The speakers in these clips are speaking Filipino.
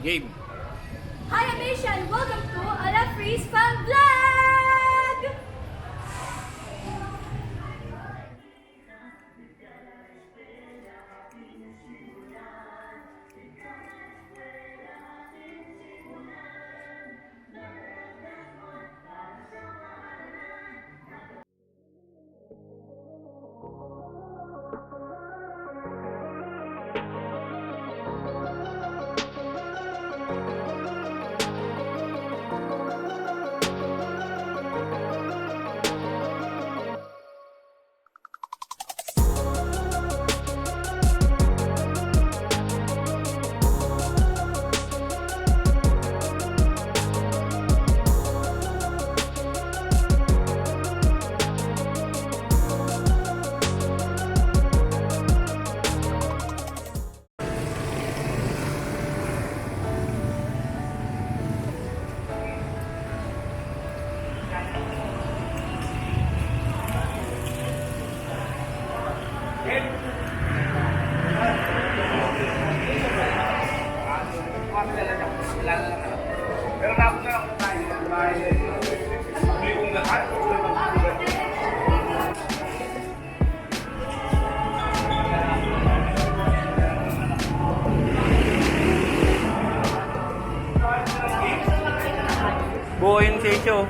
Game! Hi, Amation! Welcome to Ala Freeze Fan Vlog! Pero dapat na ako tayo. May kong lahat. Buo yung sesyo.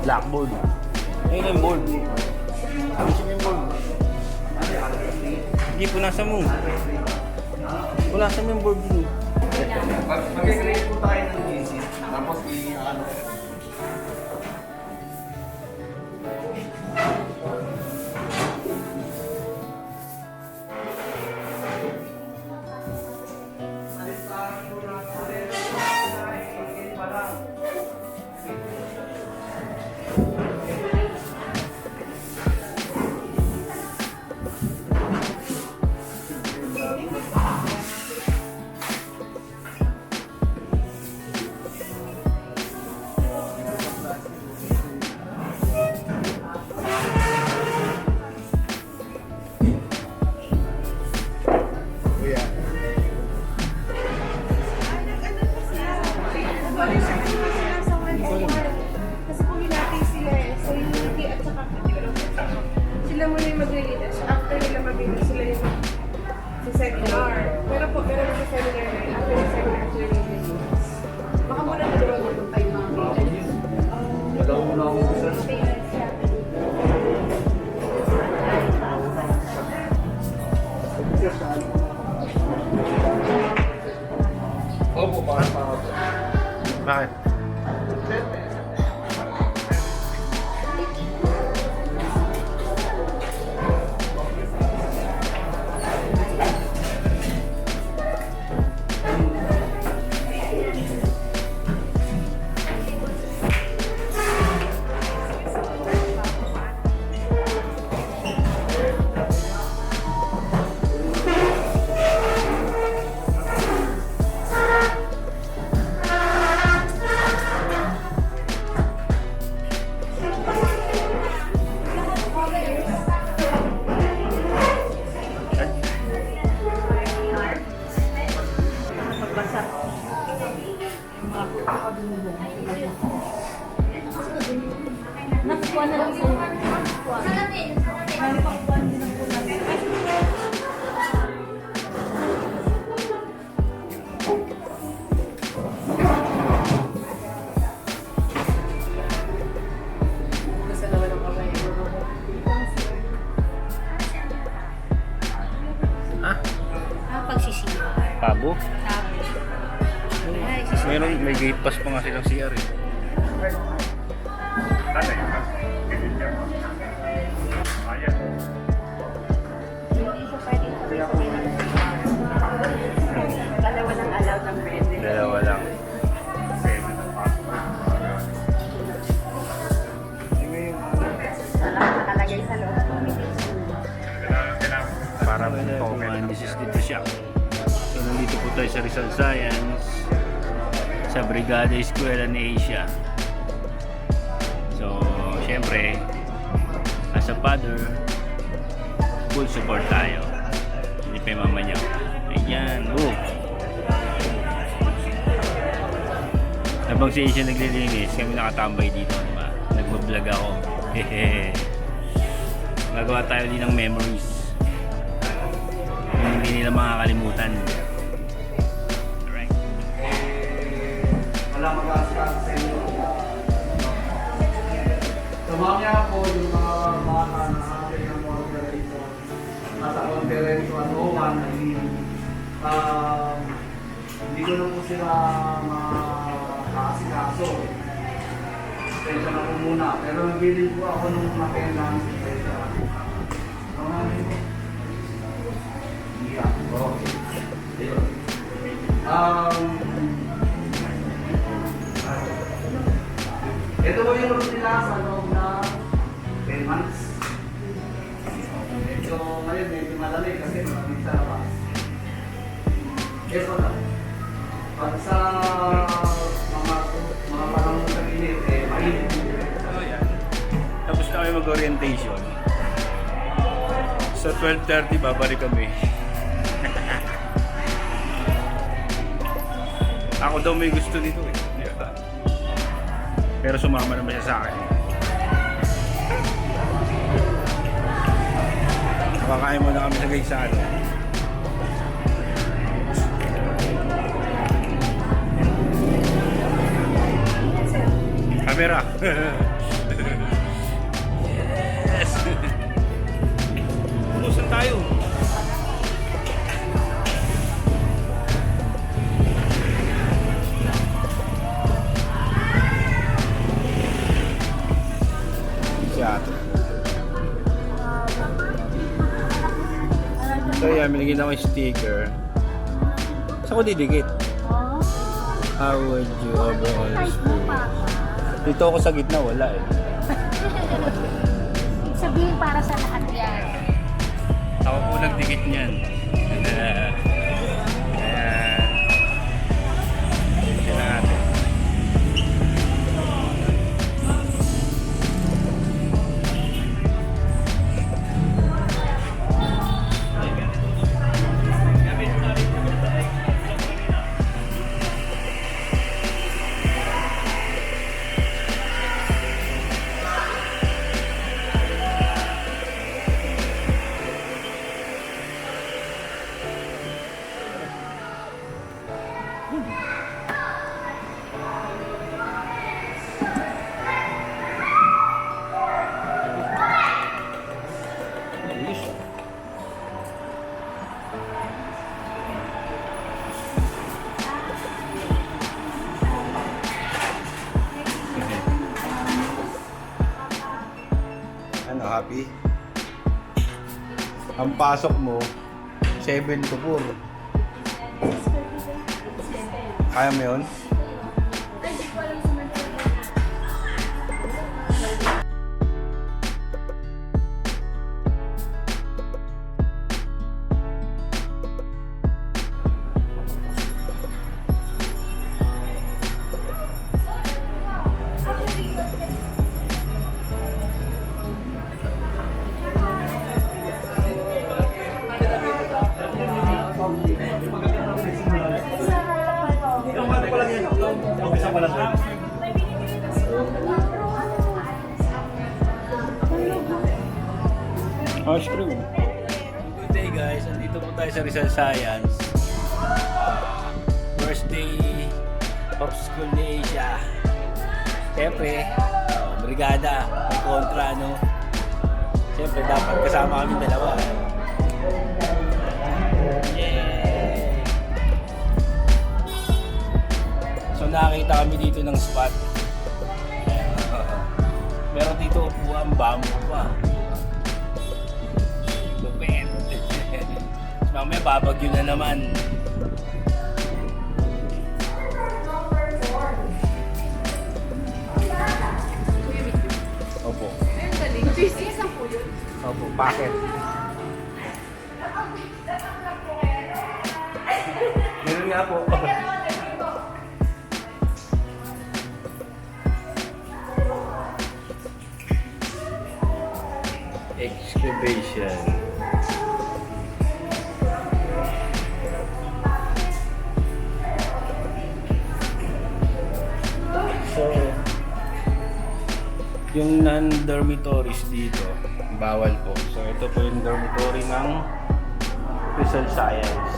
Blackboard. Ayun yung board. Ayun yung board. Hindi, punasan mo. Punasan mo yung board dito. Mag-create po tayo ng thesis. Tapos i-ano. Kasi kung hinati sila eh, so unity at saka sila muna yung mag-release. After nila mag-release sila yung sa seminar. Pero po, meron na sa seminar na yun. After yung seminar, sila yung release. Baka muna na doon magpunta yung mga parents. Wala ko na ako sa Parents, yeah. Opo, para ako. Bakit? Nakukuha na lang sa salamin. Nakukuha din ang kulang. Ha? Pagsisira. Pabo? Tapos. Ay, sisira. May gate pass pa nga silang CR eh. Ano yun? Ayan. Hindi siya pwede sabay-sabay na dalawa ng allowed ng pwede. Dalawa lang. Nakalagay sa loob. Para mga this is dito siya. So nandito po tayo sa Rizal Science sa Brigada Eskwela ni Asia. So syempre as a father full support tayo. Hindi pa yung mama niya. Ayan. Habang si Asia naglilinis, kami nakatambay dito. Diba? Nagbablog ako. Nagawa tayo din ng memories. Yung hindi nila makakalimutan. Alright. Wala mag-aasikaso sa inyo. Tumamya po yung mga bata na aking ang moderator. Nasa conference 101 ay hindi ko na po sila makasikaso. Pasensya na po muna. Pero nagbilin po ako nung attendance. Pasensya na po. Yeah. Ito po yung route nila sa loob na 10 months. So ngayon medyo malamig kasi malamig sa labas. Yes, wala. Pag sa mga panahon sa init, mainit. So yan. Tapos na kami mag-orientation. Sa 12:30 babalik kami. Ako daw may gusto dito eh. Pero sumama naman siya sa akin. Nakakain muna kami sa Gaysano. Camera. tayo. Si ate. So yan, binigyan ako yung sticker. Saan ko didikit? How would you overall school? Dito ako sa gitna, wala eh. Sabihin para sa lahat yan. Ako po nagdikit niyan. Ayan. Ito na natin. Ano, happy? Ang pasok mo, 7 to 4. Kaya mo yun? Ice cream. Good day guys, andito po tayo sa Rizal Science. First day of school ni Asia. Siyempre, brigada, may kontra, no? Siyempre, dapat kasama kami dalawa. Yeah! So nakita kami dito ng spot. Meron dito upuan, bamboo pa. Lupit. Mamaya babagyo na naman. Opo. Opo, bakit? Meron nga po. Excavation. So, yung non-dormitories dito, bawal po. So, ito po yung dormitory ng Rizal Science.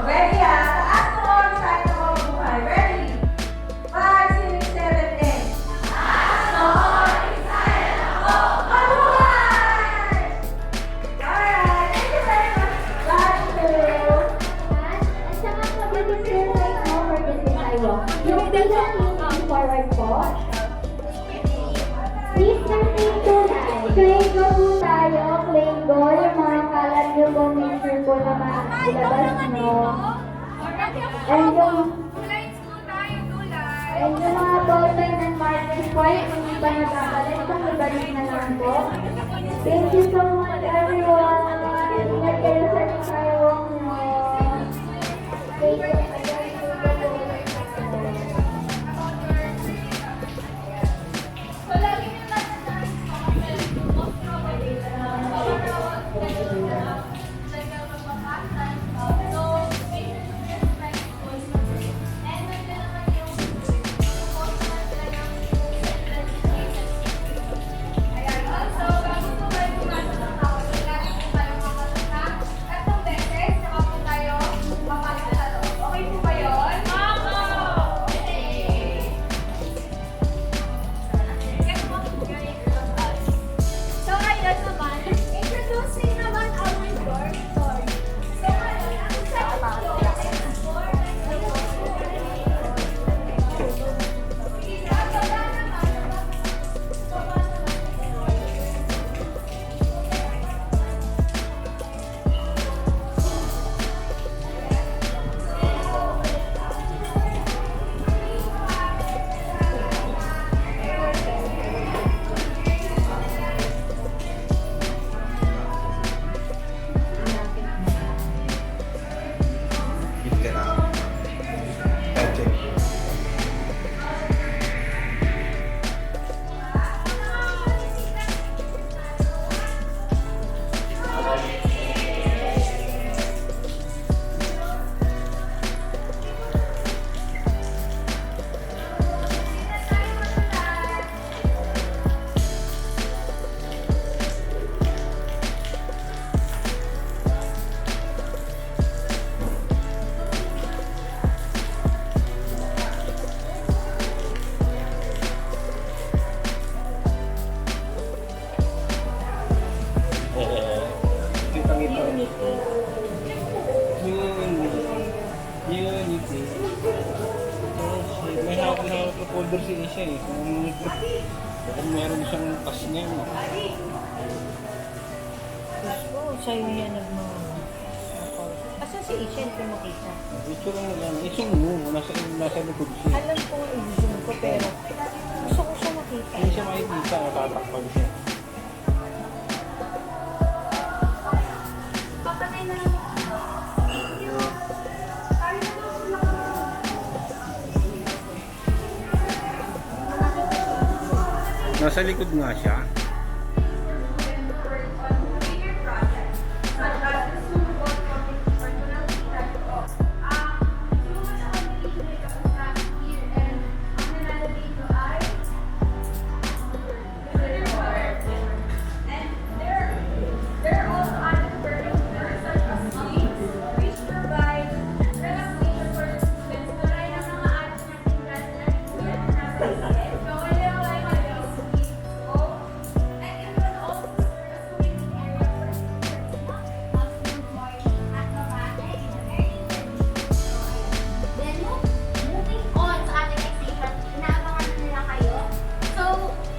Ready ha? Taas mo all side ng mga buhay. Ready? 5, 6, 7, 8. Taas mo all side ng mga buhay! Alright, thank you very much. Back to At saka po, this is right now for this sidewalk. Yung bilang moving forward po. Please continue to line. Klingo po tayo, klingo. Yung mga kalat nyo po, make sure po na ilabas nyo. And yung mga ballpen and markers po, yung iba na kakalit, kung ibalik na lang po. Thank you so much everyone. Ingat kayo sa sidewalk nyo. Thank you. siya eh. Kung meron siyang pas niya yun. Oo, sa'yo yan nagmamahal. Asan si Asian kung makita? Ito lang yan. Ito mo. Nasa likod siya. Alam ko nga i-zoom ko pero gusto ko siya makita. Hindi siya makikita. Natatakpag siya. Papatay na lang. Nasa likod nga siya. Then, moving on sa ating exhibition, inaabangan na nila kayo. So,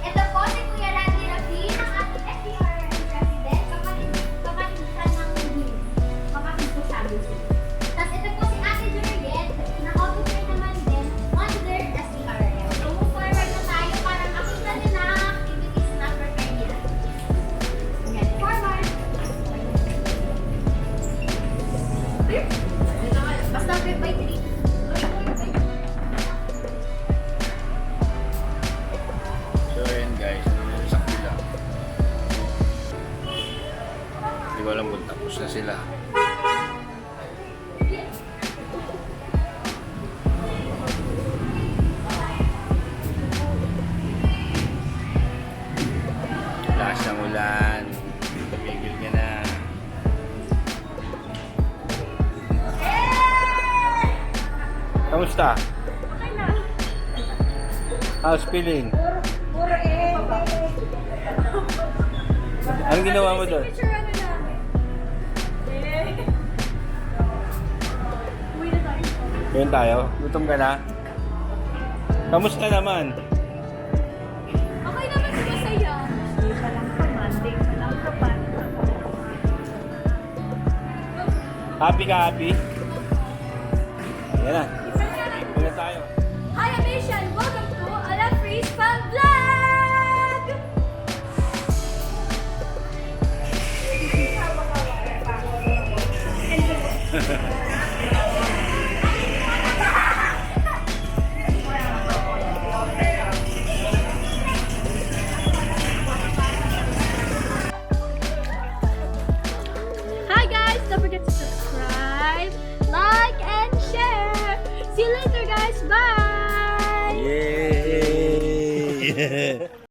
ito po si Kuya Randy Ravin, ang ating SDRN President, kapatid siya ng News. Kapatid po siya, Lucy. Tapos ito po si Ate Juliet, na officer naman din under SDRN. So, move forward na tayo para makita nyo na ang activities na prepare nila. Yan, forward! Basta trip by 3. So ayun guys, nangyayari lang. Hindi ko alam kung tapos na sila. Lakas ng ulan. Tumigil ka na. Kamusta? Okay na. How's feeling? Puro Anong ginawa mo doon? Picture ano namin. Uwi na tayo. Yun tayo? Gutom ka na? Kamusta naman? Okay naman si Masaya. Hindi pa lang pa, Monday pa lang pa. Happy ka, happy? Yan na.